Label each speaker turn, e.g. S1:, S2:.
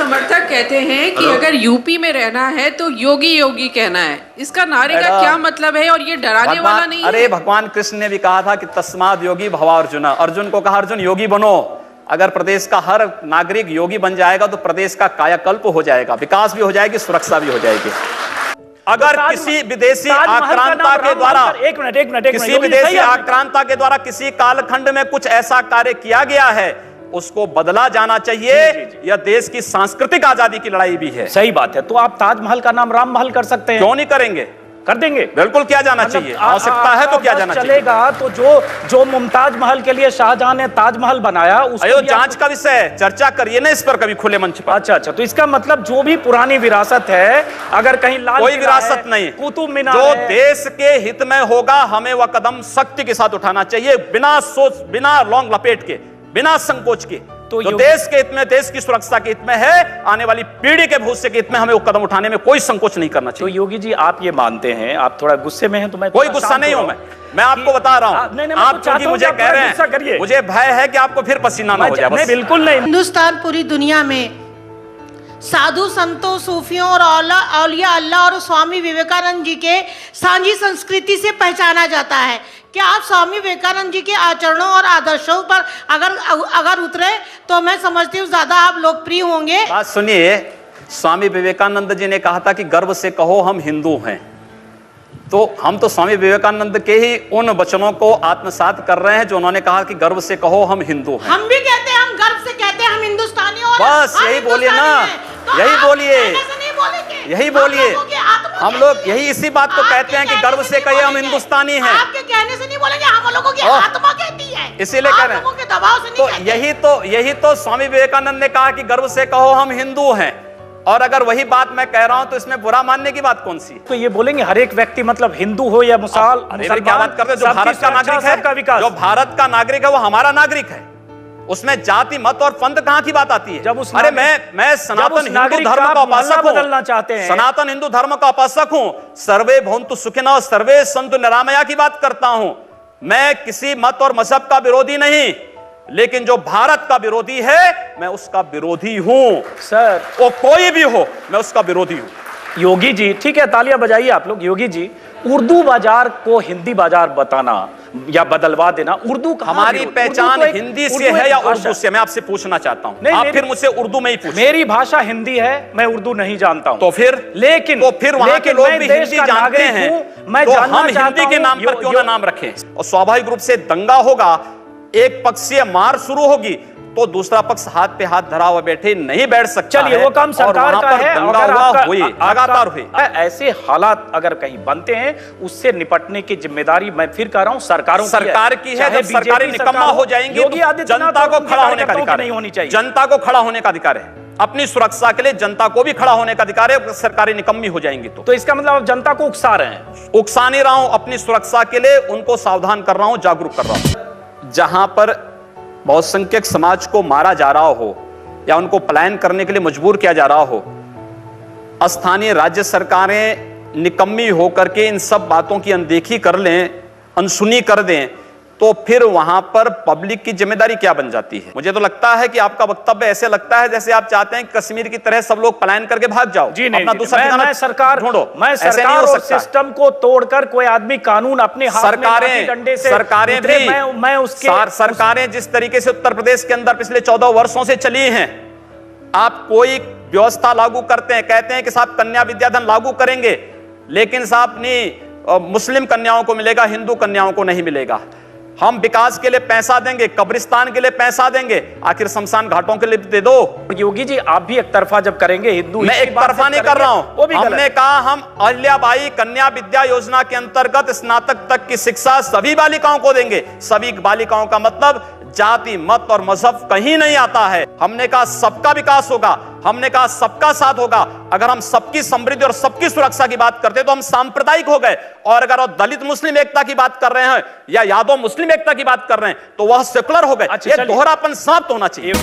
S1: समर्थक कहते हैं कि अगर यूपी में रहना है तो योगी योगी कहना है। इसका नारे का क्या मतलब है और ये डराने वाला नहीं है?
S2: अरे भगवान कृष्ण ने भी कहा था कि तस्माद योगी भवा अर्जुन। अर्जुन को कहा अर्जुन योगी बनो। अगर प्रदेश का हर नागरिक योगी बन जाएगा तो प्रदेश का कायाकल्प हो जाएगा, विकास भी हो जाएगी, सुरक्षा भी हो जाएगी। अगर किसी विदेशी आक्रांता के द्वारा किसी विदेशी आक्रांता के द्वारा किसी कालखंड में कुछ ऐसा कार्य किया गया है, उसको बदला जाना चाहिए। यह देश की सांस्कृतिक आजादी की लड़ाई भी है।
S3: सही बात है। तो आप ताजमहल का नाम राम महल कर सकते हैं,
S2: क्यों नहीं करेंगे?
S3: कर देंगे,
S2: बिल्कुल किया जाना चाहिए। आवश्यकता है तो किया जाना चाहिए।
S3: चलेगा तो जो मुमताज महल के लिए शाहजहां ने ताजमहल बनाया उसको
S2: जांच का विषय है, चर्चा करिए ना इस पर कभी खुले मंच पर।
S3: अच्छा, तो इसका मतलब जो भी पुरानी विरासत है, अगर कहीं लाल
S2: कोई विरासत नहीं,
S3: कुतुब मीनार
S2: जो देश के हित में होगा हमें वह कदम सख्ती के साथ उठाना चाहिए, बिना सोच, बिना लौंग लपेट के, बिना संकोच के। तो जो देश के हित में, देश की सुरक्षा के हित में है, आने वाली पीढ़ी के भविष्य के हित में हमें वो कदम उठाने में कोई संकोच नहीं करना चाहिए।
S3: तो योगी जी आप ये मानते हैं, आप थोड़ा गुस्से में हैं तो मैं
S2: कोई गुस्सा नहीं हूं, मैं आपको बता रहा हूं। आप क्योंकि मुझे कह रहे हैं, मुझे भय है कि आपको फिर पसीना ना हो जाए।
S3: बिल्कुल नहीं।
S4: हिंदुस्तान पूरी दुनिया में साधु संतों, सूफियों और औलिया अल्लाह और स्वामी विवेकानंद जी के सांझी संस्कृति से पहचाना जाता है। क्या आप स्वामी विवेकानंद जी के आचरणों और आदर्शों पर अगर उतरे तो मैं समझती हूँ ज्यादा आप लोकप्रिय होंगे?
S2: बात सुनिए, स्वामी विवेकानंद जी ने कहा था कि गर्व से कहो हम हिंदू हैं। तो हम तो स्वामी विवेकानंद के ही उन वचनों को आत्मसात कर रहे हैं जो उन्होंने कहा कि गर्व से कहो हम हिंदू हैं।
S4: हम भी कहते हैं, हम गर्व से कहते हैं हम हिंदुस्तानी। और
S2: बस यही बोलिए ना, यही बोलिए, यही बोलिए। हम लोग यही इसी बात को कहते हैं कि गर्व से कहिए हम हिंदुस्तानी हैं।
S4: आपके कहने से नहीं बोलेंगे, हम लोगों की आत्मा कहती है,
S2: इसीलिए कह रहे हैं।
S4: दबाव से नहीं
S2: तो यही तो स्वामी विवेकानंद ने कहा कि गर्व से कहो हम हिंदू हैं। और अगर वही बात मैं कह रहा हूं तो इसमें बुरा मानने की बात कौन सी?
S3: तो ये बोलेंगे हर एक व्यक्ति मतलब हिंदू हो या मुसलमान,
S2: क्या बात करते हैं? जो भारत का नागरिक है, जो भारत का नागरिक है वो हमारा नागरिक है। उसमें जाति मत और पंथ कहां की बात आती है?
S3: जब उस
S2: अरे मैं सनातन हिंदू धर्म का उपासक हूं,
S3: बदलना चाहते हैं,
S2: सनातन हिंदू धर्म का उपासक हूं। सर्वे भवन्तु सुखिनः सर्वे सन्तु निरामया की बात करता हूं। मैं किसी मत और मजहब का विरोधी नहीं, लेकिन जो भारत का विरोधी है मैं उसका विरोधी हूं
S3: सर।
S2: वो कोई भी हो, मैं उसका विरोधी हूं।
S3: योगी जी ठीक है, तालियां बजाइए आप लोग। योगी जी, उर्दू बाजार को हिंदी बाजार बताना या बदलवा देना, उर्दू
S2: हमारी पहचान हिंदी से है या उर्दू से? मैं आपसे पूछना चाहता हूं। आप फिर मुझसे उर्दू में ही पूछिए।
S3: मेरी भाषा हिंदी है, मैं उर्दू नहीं जानता हूं।
S2: तो फिर
S3: लेकिन
S2: वहां के लोग भी हिंदी जानते हैं, तो हम हिंदी के नाम पर क्यों ना नाम रखें? और स्वाभाविक रूप से दंगा होगा, एक पक्षीय मार शुरू होगी तो दूसरा पक्ष हाथ पे हाथ धरा हुआ बैठे नहीं बैठ सकता।
S3: चलिए वो काम सरकार का है।
S2: लगातार हुई
S3: ऐसे हालात अगर कहीं बनते हैं, उससे निपटने की जिम्मेदारी मैं फिर कह रहा हूं सरकार की है।
S2: जब सरकारें निकम्मा हो जाएंगी तो जनता को खड़ा होने का अधिकार नहीं होनी चाहिए। जनता को खड़ा होने का अधिकार है, अपनी सुरक्षा के लिए जनता को भी खड़ा होने का अधिकार है। सरकारें निकम्मी हो जाएंगी तो
S3: इसका मतलब आप जनता को उकसा रहे हैं?
S2: उकसा नहीं रहा हूं, अपनी सुरक्षा के लिए उनको सावधान कर रहा हूं, जागरूक कर रहा हूं। जहां पर बहुसंख्यक समाज को मारा जा रहा हो या उनको पलायन करने के लिए मजबूर किया जा रहा हो, स्थानीय राज्य सरकारें निकम्मी होकर के इन सब बातों की अनदेखी कर लें, अनसुनी कर दें, तो फिर वहां पर पब्लिक की जिम्मेदारी क्या बन जाती है? मुझे तो लगता है कि आपका वक्तव्य ऐसे लगता है जैसे आप चाहते हैं कि कश्मीर की तरह सब लोग पलायन करके भाग जाओ।
S3: जी नहीं,
S2: अपना दूसरा
S3: मैं सरकार
S2: ढूंढो।
S3: मैं सरकार और सिस्टम को तोड़कर कोई आदमी कानून अपने हाथ में डंडे से
S2: सरकारें भी
S3: मैं उसके
S2: सरकारें जिस तरीके से उत्तर प्रदेश के अंदर पिछले 14 वर्षों से चली हैं, आप कोई व्यवस्था लागू करते हैं, कहते हैं कि साहब कन्या विद्याधन लागू करेंगे, लेकिन साहब नहीं मुस्लिम कन्याओं को मिलेगा, हिंदू कन्याओं को नहीं मिलेगा। हम विकास के लिए पैसा देंगे, कब्रिस्तान के लिए पैसा देंगे, आखिर शमशान घाटों के लिए दे दो।
S3: योगी जी आप भी एक तरफा जब करेंगे हिंदू,
S2: मैं एक तरफा नहीं कर रहा हूं। हमने कहा हम अहिल्याबाई कन्या विद्या योजना के अंतर्गत स्नातक तक की शिक्षा सभी बालिकाओं को देंगे। सभी बालिकाओं का मतलब जाति मत और मजहब कहीं नहीं आता है। हमने कहा सबका विकास होगा, हमने कहा सबका साथ होगा। अगर हम सबकी समृद्धि और सबकी सुरक्षा की बात करते तो हम सांप्रदायिक हो गए, और अगर दलित मुस्लिम एकता की बात कर रहे हैं या यादव मुस्लिम एकता की बात कर रहे हैं तो वह सेकुलर हो गए। ये दोहरापन समाप्त होना चाहिए।